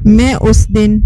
मैं उस दिन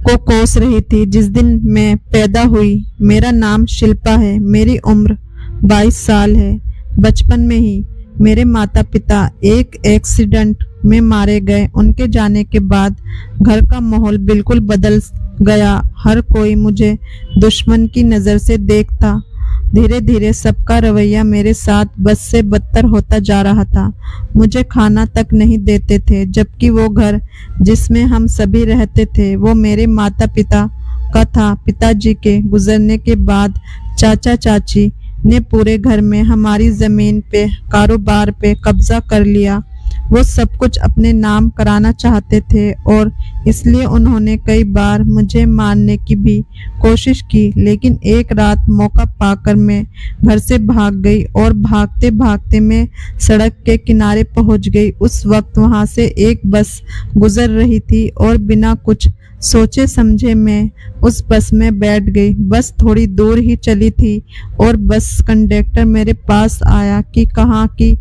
को कोस रही थी जिस दिन मैं पैदा हुई। मेरा नाम शिल्पा है। मेरी उम्र 22 साल है। बचपन में ही मेरे माता पिता एक एक्सीडेंट में मारे गए। उनके जाने के बाद घर का माहौल बिल्कुल बदल गया। हर कोई मुझे दुश्मन की नज़र से देखता। धीरे धीरे सबका रवैया मेरे साथ बद से बदतर होता जा रहा था। मुझे खाना तक नहीं देते थे, जबकि वो घर जिसमें हम सभी रहते थे वो मेरे माता पिता का था। पिताजी के गुजरने के बाद चाचा चाची ने पूरे घर में हमारी जमीन पे, कारोबार पे कब्जा कर लिया। वो सब कुछ अपने नाम कराना चाहते थे और इसलिए उन्होंने कई बार मुझे मारने की भी कोशिश की, लेकिन एक रात मौका पाकर मैं घर से भाग गई और भागते भागते मैं सड़क के किनारे पहुंच गई। उस वक्त वहां से एक बस गुजर रही थी और बिना कुछ सोचे समझे मैं उस बस में बैठ गई। बस थोड़ी दूर ही चली थी और बस कंडक्टर मेरे पास आया कि कहाँ की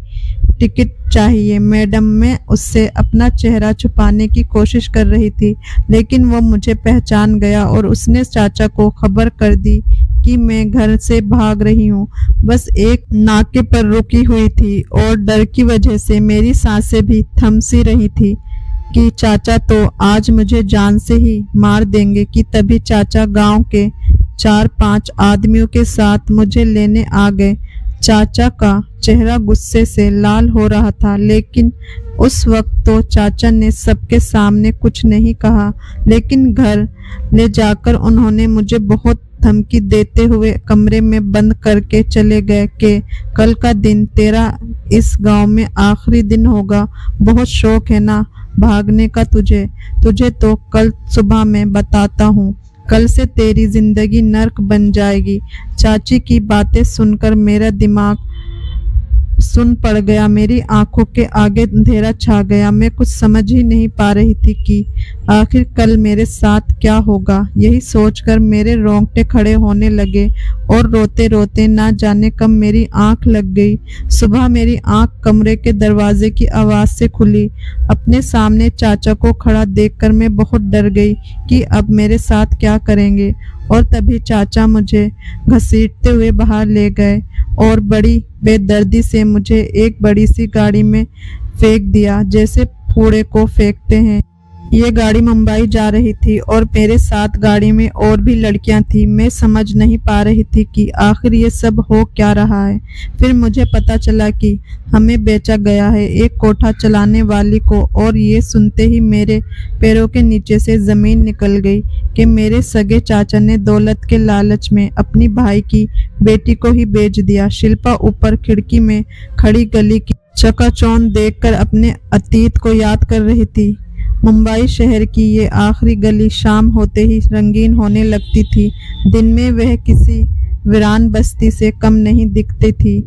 टिकट चाहिए। मैडम, मैं उससे अपना चेहरा छुपाने की कोशिश कर रही थी, लेकिन वो मुझे पहचान गया और उसने चाचा को खबर कर दी कि मैं घर से भाग रही हूँ। बस एक नाके पर रुकी हुई थी और डर की वजह से मेरी सांसें भी थम सी रही थी कि चाचा तो आज मुझे जान से ही मार देंगे। कि तभी चाचा गांव के 4-5 आदमियों के साथ मुझे लेने आ गए। चाचा का चेहरा गुस्से से लाल हो रहा था, लेकिन उस वक्त तो चाचा ने सबके सामने कुछ नहीं कहा, लेकिन घर ले जाकर उन्होंने मुझे बहुत धमकी देते हुए कमरे में बंद करके चले गए कि कल का दिन तेरा इस गांव में आखिरी दिन होगा। बहुत शौक है ना भागने का तुझे तो कल सुबह मैं बताता हूँ। कल से तेरी जिंदगी नर्क बन जाएगी। चाची की बातें सुनकर मेरा दिमाग सुन पड़ गया। मेरी आंखों के आगे अंधेरा छा गया। मैं कुछ समझ ही नहीं पा रही थी कि आखिर कल मेरे साथ क्या होगा। यही सोचकर मेरे रोंगटे खड़े होने लगे और रोते रोते ना जाने कब मेरी आंख लग गई। सुबह मेरी आंख कमरे के दरवाजे की आवाज से खुली। अपने सामने चाचा को खड़ा देखकर मैं बहुत डर गई कि अब मेरे साथ क्या करेंगे। और तभी चाचा मुझे घसीटते हुए बाहर ले गए और बड़ी बेदर्दी से मुझे एक बड़ी सी गाड़ी में फेंक दिया, जैसे कूड़े को फेंकते हैं। ये गाड़ी मुंबई जा रही थी और मेरे साथ गाड़ी में और भी लड़कियां थी। मैं समझ नहीं पा रही थी कि आखिर ये सब हो क्या रहा है। फिर मुझे पता चला कि हमें बेचा गया है एक कोठा चलाने वाली को, और ये सुनते ही मेरे पैरों के नीचे से जमीन निकल गई कि मेरे सगे चाचा ने दौलत के लालच में अपनी भाई की बेटी को ही बेच दिया। शिल्पा ऊपर खिड़की में खड़ी गली की चकाचौंध देखकर अपने अतीत को याद कर रही थी। मुंबई शहर की ये आखिरी गली शाम होते ही रंगीन होने लगती थी। दिन में वह किसी वीरान बस्ती से कम नहीं दिखती थी,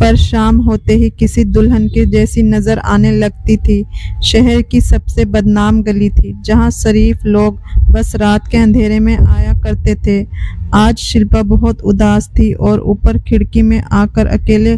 पर शाम होते ही किसी दुल्हन के जैसी नजर आने लगती थी। शहर की सबसे बदनाम गली थी, जहां शरीफ लोग बस रात के अंधेरे में आया करते थे। आज शिल्पा बहुत उदास थी और ऊपर खिड़की में आकर अकेले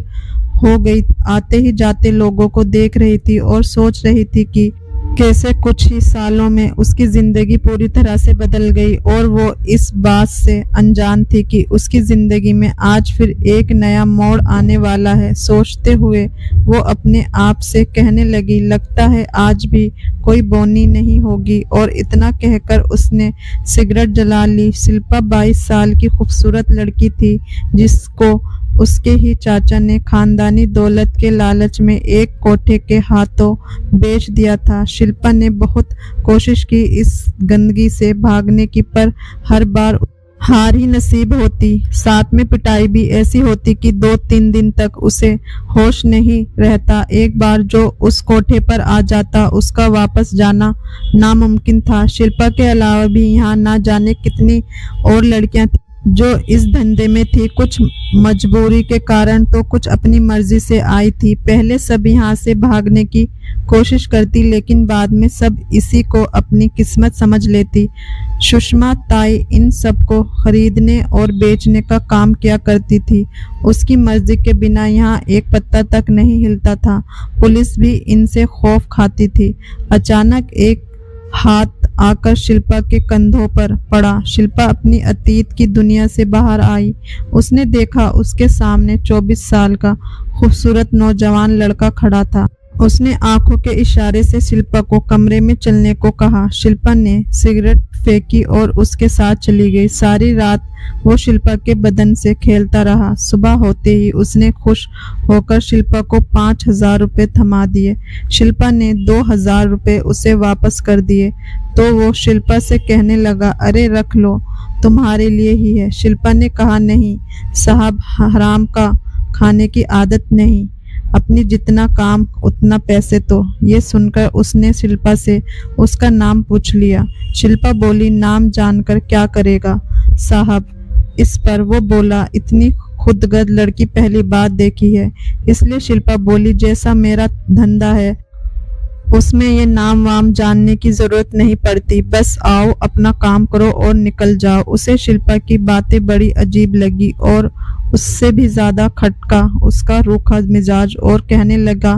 हो गई। आते ही जाते लोगों को देख रही थी और सोच रही थी कि कैसे कुछ ही सालों में उसकी जिंदगी पूरी तरह से बदल गई और वो इस बात से अनजान थी कि उसकी जिंदगी में आज फिर एक नया मोड़ आने वाला है। सोचते हुए वो अपने आप से कहने लगी, लगता है आज भी कोई बोनी नहीं होगी। और इतना कहकर उसने सिगरेट जला ली। शिल्पा 22 साल की खूबसूरत लड़की थी, जिसको उसके ही चाचा ने खानदानी दौलत के लालच में एक कोठे के हाथों बेच दिया था। शिल्पा ने बहुत कोशिश की इस गंदगी से भागने की, पर हर बार हार ही नसीब होती। साथ में पिटाई भी ऐसी होती कि 2-3 दिन तक उसे होश नहीं रहता। एक बार जो उस कोठे पर आ जाता, उसका वापस जाना नामुमकिन था। शिल्पा के अलावा भी यहाँ ना जाने कितनी और लड़कियां थी जो इस धंधे में थी। कुछ मजबूरी के कारण तो कुछ अपनी मर्जी से आई थी। पहले सब यहाँ से भागने की कोशिश करती, लेकिन बाद में सब इसी को अपनी किस्मत समझ लेती। सुषमा ताई इन सब को खरीदने और बेचने का काम किया करती थी। उसकी मर्जी के बिना यहाँ एक पत्ता तक नहीं हिलता था। पुलिस भी इनसे खौफ खाती थी। अचानक एक हाथ आकर शिल्पा के कंधों पर पड़ा। शिल्पा अपनी अतीत की दुनिया से बाहर आई। उसने देखा उसके सामने 24 साल का खूबसूरत नौजवान लड़का खड़ा था। उसने आंखों के इशारे से शिल्पा को कमरे में चलने को कहा। शिल्पा ने सिगरेट फेंकी और उसके साथ चली गई। सारी रात वो शिल्पा के बदन से खेलता रहा। सुबह होते ही उसने खुश होकर शिल्पा को 5,000 रुपये थमा दिए। शिल्पा ने 2,000 रुपये उसे वापस कर दिए तो वो शिल्पा से कहने लगा, अरे रख लो, तुम्हारे लिए ही है। शिल्पा ने कहा, नहीं साहब, हराम का खाने की आदत नहीं, अपनी जितना काम उतना पैसे। तो ये सुनकर उसने शिल्पा से उसका नाम पूछ लिया। शिल्पा बोली, नाम जानकर क्या करेगा साहब। इस पर वो बोला, इतनी खुदगर्द लड़की पहली बार देखी है। इसलिए शिल्पा बोली, जैसा मेरा धंधा है उसमें ये नाम वाम जानने की जरूरत नहीं पड़ती, बस आओ अपना काम करो और निकल जाओ। उसे शिल्पा की बातें बड़ी अजीब लगी और उससे भी ज्यादा खटका उसका रूखा मिजाज, और कहने लगा,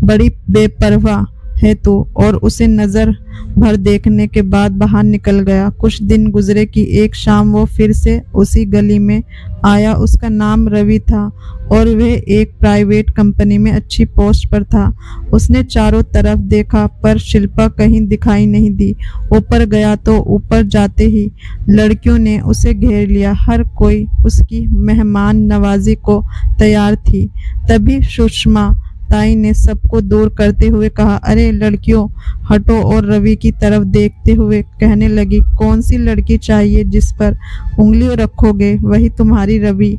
बड़ी बेपरवाह है तू। और उसे नजर भर देखने के बाद बाहर निकल गया। कुछ दिन गुजरे कि एक शाम वो फिर से उसी गली में आया। उसका नाम रवि था और वह एक प्राइवेट कंपनी में अच्छी पोस्ट पर था। उसने चारों तरफ देखा पर शिल्पा कहीं दिखाई नहीं दी। ऊपर गया तो ऊपर जाते ही लड़कियों ने उसे घेर लिया। हर कोई उसकी मेहमान नवाजी को तैयार थी। तभी सुषमा ताई ने सबको दूर करते हुए कहा, अरे लड़कियों हटो, और रवि की तरफ देखते हुए कहने लगी, कौन सी लड़की चाहिए जिस पर उंगली रखोगे, वही तुम्हारी रवि।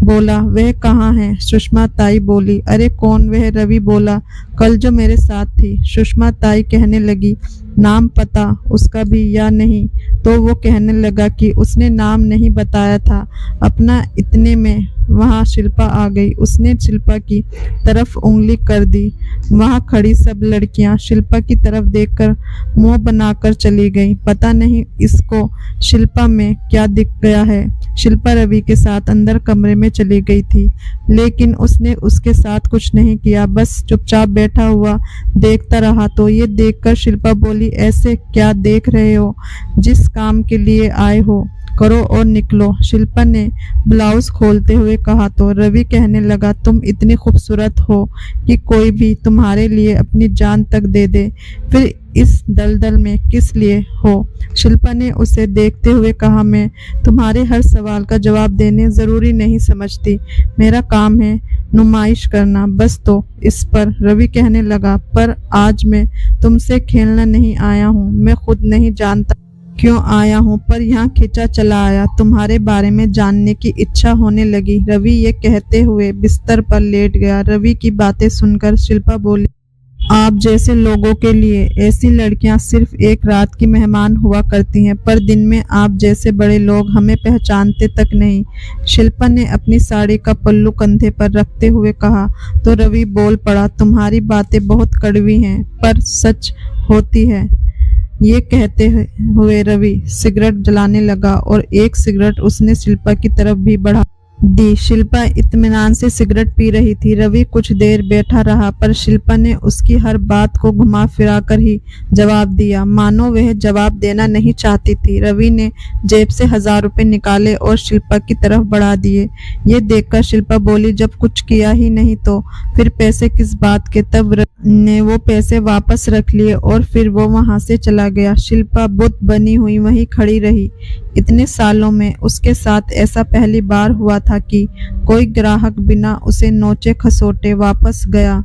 बोला, वह कहाँ है? सुषमा ताई बोली, अरे कौन वह? रवि बोला, कल जो मेरे साथ थी। सुषमा ताई कहने लगी, नाम पता उसका भी या नहीं? तो वो कहने लगा कि उसने नाम नहीं बताया था अपना। इतने में वहाँ शिल्पा आ गई। उसने शिल्पा की तरफ उंगली कर दी। वहाँ खड़ी सब लड़कियां शिल्पा की तरफ देखकर मुंह बनाकर चली गईं। पता नहीं इसको शिल्पा में क्या दिख गया है। शिल्पा रवि के साथ अंदर कमरे में चली गई थी, लेकिन उसने उसके साथ कुछ नहीं किया, बस चुपचाप बैठा हुआ देखता रहा। तो ये देखकर शिल्पा बोली, ऐसे क्या देख रहे हो? जिस काम के लिए आए हो करो और निकलो। शिल्पा ने ब्लाउज खोलते हुए कहा तो रवि कहने लगा, तुम इतनी खूबसूरत हो कि कोई भी तुम्हारे लिए अपनी जान तक दे दे, फिर इस दलदल में किस लिए हो? शिल्पा ने उसे देखते हुए कहा, मैं तुम्हारे हर सवाल का जवाब देने ज़रूरी नहीं समझती, मेरा काम है नुमाइश करना बस। तो इस पर रवि कहने लगा, पर आज मैं तुमसे खेलना नहीं आया हूँ, मैं खुद नहीं जानता क्यों आया हूँ, पर यहाँ खींचा चला आया, तुम्हारे बारे में जानने की इच्छा होने लगी। रवि ये कहते हुए बिस्तर पर लेट गया। रवि की बातें सुनकर शिल्पा बोली, आप जैसे लोगों के लिए ऐसी लड़कियां सिर्फ एक रात की मेहमान हुआ करती हैं, पर दिन में आप जैसे बड़े लोग हमें पहचानते तक नहीं। शिल्पा ने अपनी साड़ी का पल्लू कंधे पर रखते हुए कहा तो रवि बोल पड़ा, तुम्हारी बातें बहुत कड़वी हैं पर सच होती है। ये कहते हुए रवि सिगरेट जलाने लगा और एक सिगरेट उसने शिल्पा की तरफ भी बढ़ा दी। शिल्पा इत्मीनान से सिगरेट पी रही थी। रवि कुछ देर बैठा रहा, पर शिल्पा ने उसकी हर बात को घुमा फिरा कर ही जवाब दिया, मानो वह जवाब देना नहीं चाहती थी। रवि ने जेब से 1,000 रुपये निकाले और शिल्पा की तरफ बढ़ा दिए। ये देखकर शिल्पा बोली, जब कुछ किया ही नहीं तो फिर पैसे किस बात के? तब रवि ने वो पैसे वापस रख लिए और फिर वो वहां से चला गया। शिल्पा बुत बनी हुई वहीं खड़ी रही। इतने सालों में उसके साथ ऐसा पहली बार हुआ था कि कोई ग्राहक बिना उसे नोचे खसोटे वापस गया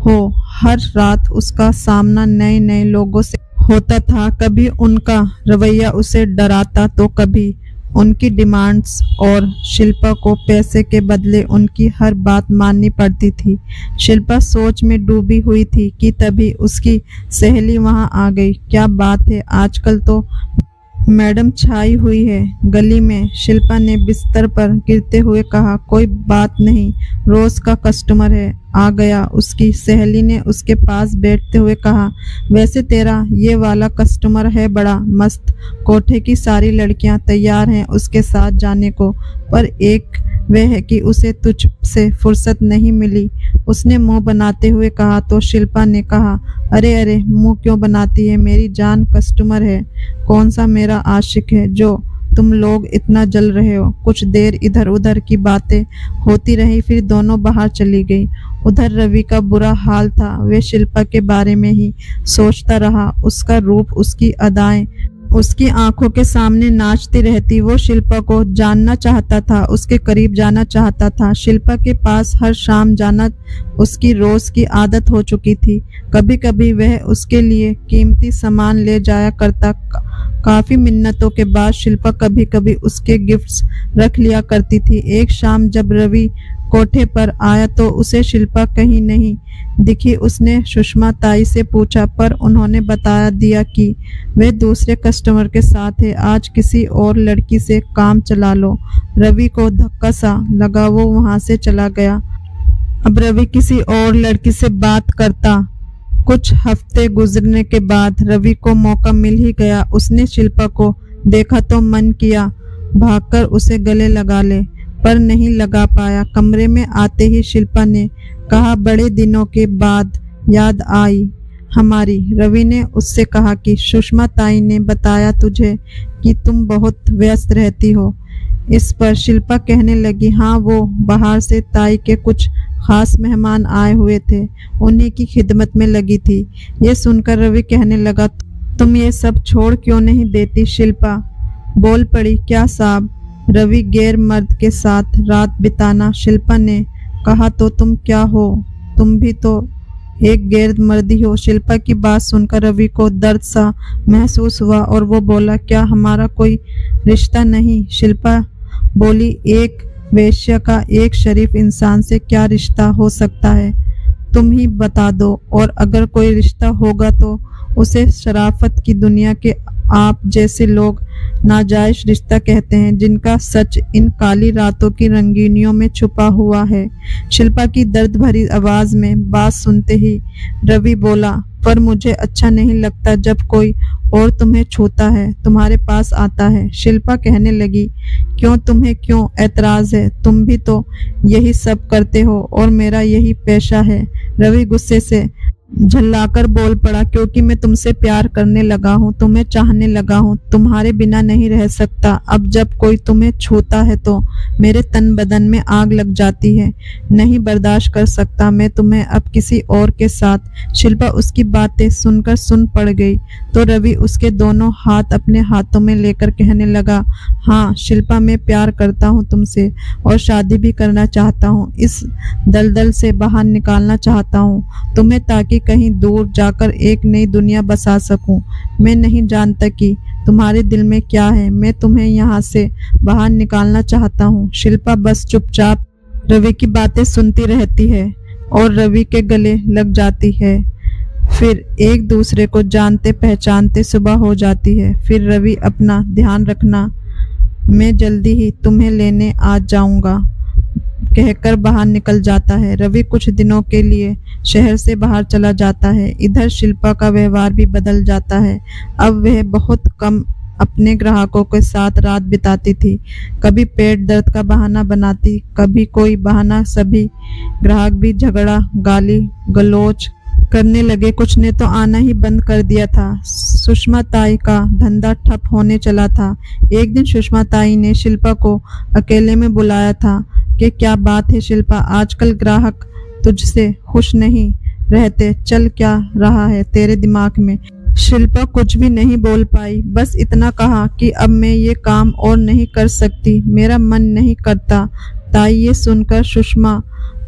हो। हर रात उसका सामना नए नए लोगों से होता था। कभी उनका रवैया उसे डराता तो कभी उनकी डिमांड्स, और शिल्पा को पैसे के बदले उनकी हर बात माननी पड़ती थी। शिल्पा सोच में डूबी हुई थी कि तभी उसकी सहेली वहां आ गई। क्या बात है, आजकल तो मैडम छाई हुई है गली में। शिल्पा ने बिस्तर पर गिरते हुए कहा, कोई बात नहीं, रोज का कस्टमर है, आ गया। उसकी सहेली ने उसके पास बैठते हुए कहा, वैसे तेरा ये वाला कस्टमर है बड़ा मस्त, कोठे की सारी लड़कियां तैयार हैं उसके साथ जाने को, पर एक वह है कि उसे तुझ से फुर्सत नहीं मिली। उसने मुंह बनाते हुए कहा तो शिल्पा ने कहा, अरे अरे मुंह क्यों बनाती है, मेरी जान कस्टमर है। कौन सा मेरा आशिक है जो तुम लोग इतना जल रहे हो। कुछ देर इधर उधर की बातें होती रही, फिर दोनों बाहर चली गई। उधर रवि का बुरा हाल था। वे शिल्पा के बारे में ही सोचता रहा। उसका रूप, उसकी अदाएं उसकी आंखों के सामने नाचती रहती। वो शिल्पा को जानना चाहता था, उसके करीब जाना चाहता था। शिल्पा के पास हर शाम जाना उसकी रोज की आदत हो चुकी थी। कभी कभी वह उसके लिए कीमती सामान ले जाया करता। काफी मिन्नतों के बाद शिल्पा कभी कभी उसके गिफ्ट्स रख लिया करती थी। एक शाम जब रवि कोठे पर आया तो उसे शिल्पा कहीं नहीं दिखी। उसने सुषमा ताई से पूछा, पर उन्होंने बता दिया कि वे दूसरे कस्टमर के साथ है। आज किसी और लड़की से काम चला लो। रवि को धक्का सा लगा, वो वहां से चला गया। अब रवि किसी और लड़की से बात करता। कुछ हफ्ते गुजरने के बाद रवि को मौका मिल ही गया। उसने शिल्पा को देखा तो मन किया भागकर उसे गले लगा ले, पर नहीं लगा पाया। कमरे में आते ही शिल्पा ने कहा, बड़े दिनों के बाद याद आई हमारी। रवि ने उससे कहा कि सुषमा ताई ने बताया तुझे कि तुम बहुत व्यस्त रहती हो। इस पर शिल्पा कहने लगी, हाँ वो बाहर से ताई के कुछ खास मेहमान आए हुए थे, उन्हीं की खिदमत में लगी थी। ये सुनकर रवि कहने लगा, तुम ये सब छोड़ क्यों नहीं देती। शिल्पा बोल पड़ी, क्या साहब, रवि गैर मर्द के साथ रात बिताना। शिल्पा ने कहा, तो तुम क्या हो, तुम भी तो एक गैर मर्दी हो। शिल्पा की बात सुनकर रवि को दर्द सा महसूस हुआ और वो बोला, क्या हमारा कोई रिश्ता नहीं। शिल्पा बोली, एक वेश्या का एक शरीफ इंसान से क्या रिश्ता हो सकता है, तुम ही बता दो। और अगर कोई रिश्ता होगा तो उसे शराफत की दुनिया के आप जैसे लोग नाजायज रिश्ता कहते हैं, जिनका सच इन काली रातों की रंगीनियों में छुपा हुआ है। शिल्पा की दर्द भरी आवाज में बात सुनते ही रवि बोला, पर मुझे अच्छा नहीं लगता जब कोई और तुम्हें छूता है, तुम्हारे पास आता है। शिल्पा कहने लगी, क्यों, तुम्हें क्यों एतराज है, तुम भी तो यही सब करते हो और मेरा यही पेशा है। रवि गुस्से से झल्लाकर बोल पड़ा, क्योंकि मैं तुमसे प्यार करने लगा हूँ, तुम्हें चाहने लगा हूँ, तुम्हारे बिना नहीं रह सकता। अब जब कोई तुम्हें छूता है तो मेरे तन बदन में आग लग जाती है, नहीं बर्दाश्त कर सकता मैं तुम्हें अब किसी और के साथ। शिल्पा उसकी बातें सुनकर सुन पड़ गई तो रवि उसके दोनों हाथ अपने हाथों में लेकर कहने लगा, हाँ शिल्पा, मैं प्यार करता हूँ तुमसे और शादी भी करना चाहता हूँ। इस दलदल से बाहर निकालना चाहता हूँ तुम्हें, ताकि कहीं दूर जाकर एक नई दुनिया बसा सकूं। मैं नहीं जानता कि तुम्हारे दिल में क्या है, मैं तुम्हें यहाँ से बाहर निकालना चाहता हूँ। शिल्पा बस चुपचाप रवि की बातें सुनती रहती है और रवि के गले लग जाती है। फिर एक दूसरे को जानते पहचानते सुबह हो जाती है। फिर रवि, अपना ध्यान रखना, मैं जल्दी ही तुम्हें लेने आ जाऊंगा कहकर बाहर निकल जाता है। रवि कुछ दिनों के लिए शहर से बाहर चला जाता है। इधर शिल्पा का व्यवहार भी बदल जाता है। अब वह बहुत कम अपने ग्राहकों के साथ रात बिताती थी। कभी पेट दर्द का बहाना बनाती, कभी कोई बहाना। सभी ग्राहक भी झगड़ा गाली गलौज करने लगे। कुछ ने तो आना ही बंद कर दिया था। सुषमा ताई का धंधा ठप होने चला था। एक दिन सुषमा ताई ने शिल्पा को अकेले में बुलाया था कि क्या बात है शिल्पा, आजकल ग्राहक तुझसे खुश नहीं रहते, चल क्या रहा है तेरे दिमाग में। शिल्पा कुछ भी नहीं बोल पाई, बस इतना कहा कि अब मैं ये काम और नहीं कर सकती, मेरा मन नहीं करता। ताई ये सुनकर सुषमा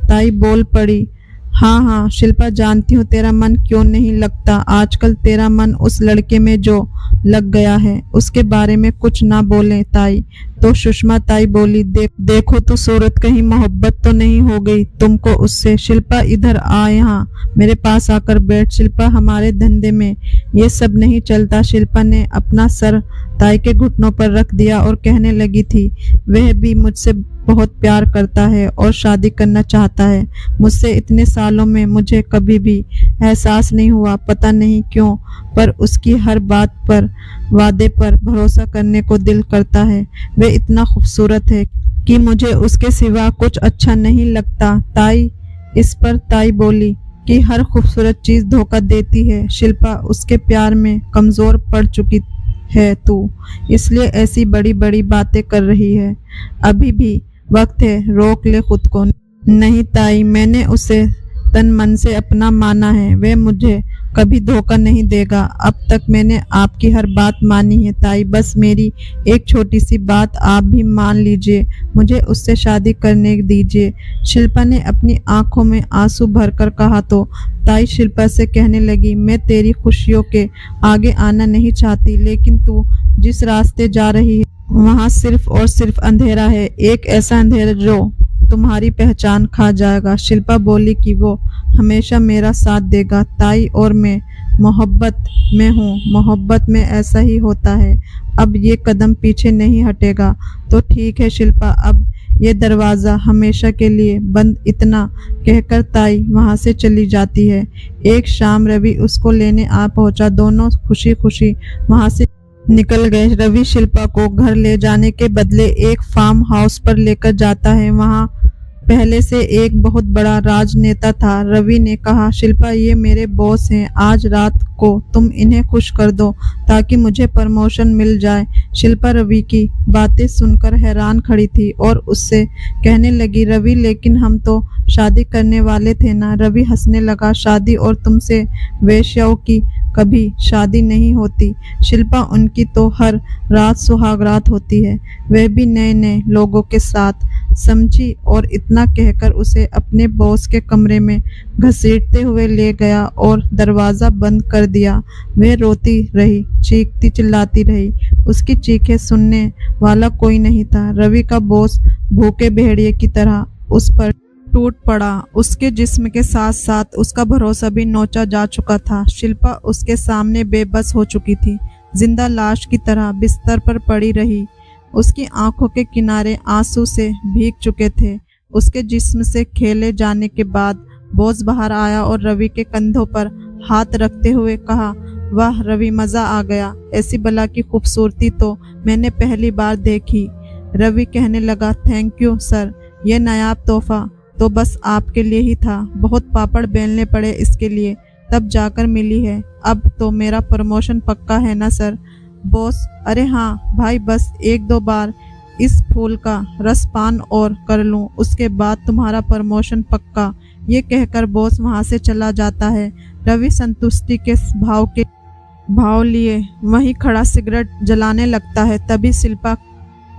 ताई बोल पड़ी, हाँ हाँ शिल्पा, जानती हूँ तेरा मन क्यों नहीं लगता। आजकल तेरा मन उस लड़के में जो लग गया है उसके बारे में कुछ ना बोले ताई। तो सुषमा ताई बोली, देखो तो सूरत, कहीं मोहब्बत तो नहीं हो गई तुमको उससे। शिल्पा इधर आ, यहाँ मेरे पास आकर बैठ। शिल्पा, हमारे धंधे में ये सब नहीं चलता। शिल्पा ने अपना सर ताई के घुटनों पर रख दिया और कहने लगी थी, वह भी मुझसे बहुत प्यार करता है और शादी करना चाहता है मुझसे। इतने सालों में मुझे कभी भी एहसास नहीं हुआ, पता नहीं क्यों, पर उसकी हर बात पर, वादे पर भरोसा करने को दिल करता है। वह इतना खूबसूरत है कि मुझे उसके सिवा कुछ अच्छा नहीं लगता। ताई, इस पर ताई बोली कि हर खूबसूरत चीज़ धोखा देती है शिल्पा, उसके प्यार में कमज़ोर पड़ चुकी है तू, इसलिए ऐसी बड़ी बड़ी बातें कर रही है। अभी भी वक्त है, रोक ले खुद को। नहीं ताई, मैंने उसे तन मन से अपना माना है, वह मुझे कभी धोखा नहीं देगा। अब तक मैंने आपकी हर बात मानी है ताई, बस मेरी एक छोटी सी बात आप भी मान लीजिए, मुझे उससे शादी करने दीजिए। शिल्पा ने अपनी आंखों में आंसू भरकर कहा तो ताई शिल्पा से कहने लगी, मैं तेरी खुशियों के आगे आना नहीं चाहती, लेकिन तू जिस रास्ते जा रही है वहाँ सिर्फ और सिर्फ अंधेरा है, एक ऐसा अंधेरा जो तुम्हारी पहचान खा जाएगा। शिल्पा बोली कि वो हमेशा मेरा साथ देगा ताई, और मैं मोहब्बत में हूँ, मोहब्बत में ऐसा ही होता है। अब ये कदम पीछे नहीं हटेगा तो ठीक है शिल्पा, अब ये दरवाज़ा हमेशा के लिए बंद। इतना कहकर ताई वहाँ से चली जाती है। एक शाम रवि उसको लेने आ पहुँचा, दोनों खुशी खुशी वहाँ से निकल गए। रवि शिल्पा को घर ले जाने के बदले एक फार्म हाउस पर लेकर जाता है। वहाँ पहले से एक बहुत बड़ा राजनेता था। रवि ने कहा, शिल्पा ये मेरे बॉस हैं, आज रात को तुम इन्हें खुश कर दो ताकि मुझे प्रमोशन मिल जाए। शिल्पा रवि की बातें सुनकर हैरान खड़ी थी और उससे कहने लगी, रवि लेकिन हम तो शादी करने वाले थे ना। रवि हंसने लगा, शादी और तुमसे वेश्याओं की कभी शादी नहीं होती शिल्पा, उनकी तो हर रात सुहागरात होती है, वह भी नए नए लोगों के साथ, समझी। और इतना कहकर उसे अपने बॉस के कमरे में घसीटते हुए ले गया और दरवाज़ा बंद कर दिया। वह रोती रही, चीखती चिल्लाती रही, उसकी चीखें सुनने वाला कोई नहीं था। रवि का बॉस भूखे भेड़िए की तरह उस पर टूट पड़ा, उसके जिस्म के साथ साथ उसका भरोसा भी नोचा जा चुका था। शिल्पा उसके सामने बेबस हो चुकी थी, जिंदा लाश की तरह बिस्तर पर पड़ी रही। उसकी आंखों के किनारे आंसू से भीग चुके थे। उसके जिस्म से खेले जाने के बाद बॉस बाहर आया और रवि के कंधों पर हाथ रखते हुए कहा, वाह रवि, मज़ा आ गया, ऐसी बला की खूबसूरती तो मैंने पहली बार देखी। रवि कहने लगा, थैंक यू सर, यह नायाब तोहफा तो बस आपके लिए ही था, बहुत पापड़ बेलने पड़े इसके लिए, तब जाकर मिली है। अब तो मेरा प्रमोशन पक्का है ना सर? बॉस, अरे हाँ भाई, बस एक दो बार इस फूल का रसपान और कर लूँ, उसके बाद तुम्हारा प्रमोशन पक्का। ये कहकर बॉस वहाँ से चला जाता है। रवि संतुष्टि के भाव लिए वहीं खड़ा सिगरेट जलाने लगता है। तभी शिल्पा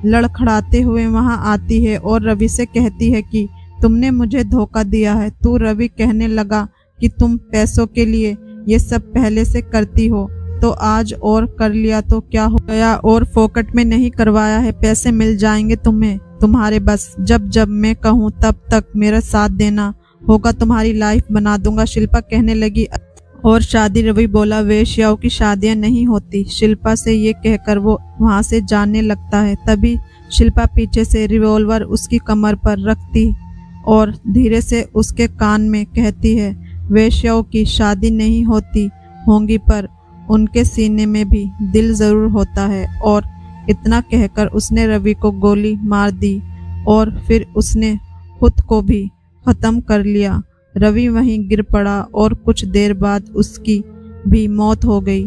लड़खड़ाते हुए वहाँ आती है और रवि से कहती है कि तुमने मुझे धोखा दिया है। तू रवि कहने लगा कि तुम पैसों के लिए ये सब पहले से करती हो, तो आज और कर लिया तो क्या हो गया, और फोकट में नहीं करवाया है, पैसे मिल जाएंगे तुम्हें तुम्हारे, बस जब जब मैं कहूँ तब तक मेरा साथ देना होगा, तुम्हारी लाइफ बना दूंगा। शिल्पा कहने लगी, और शादी? रवि बोला, वेश्याओं की शादियां नहीं होती। शिल्पा से ये कहकर वो वहाँ से जाने लगता है। तभी शिल्पा पीछे से रिवॉल्वर उसकी कमर पर रखती और धीरे से उसके कान में कहती है, वेश्याओं की शादी नहीं होती होंगी पर उनके सीने में भी दिल ज़रूर होता है। और इतना कहकर उसने रवि को गोली मार दी और फिर उसने खुद को भी ख़त्म कर लिया। रवि वहीं गिर पड़ा और कुछ देर बाद उसकी भी मौत हो गई।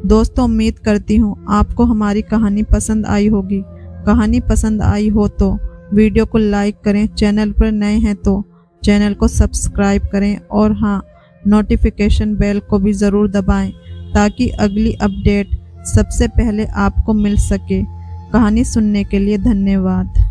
दोस्तों, उम्मीद करती हूँ आपको हमारी कहानी पसंद आई होगी। कहानी पसंद आई हो तो वीडियो को लाइक करें, चैनल पर नए हैं तो चैनल को सब्सक्राइब करें, और हाँ, नोटिफिकेशन बेल को भी ज़रूर दबाएं ताकि अगली अपडेट सबसे पहले आपको मिल सके। कहानी सुनने के लिए धन्यवाद।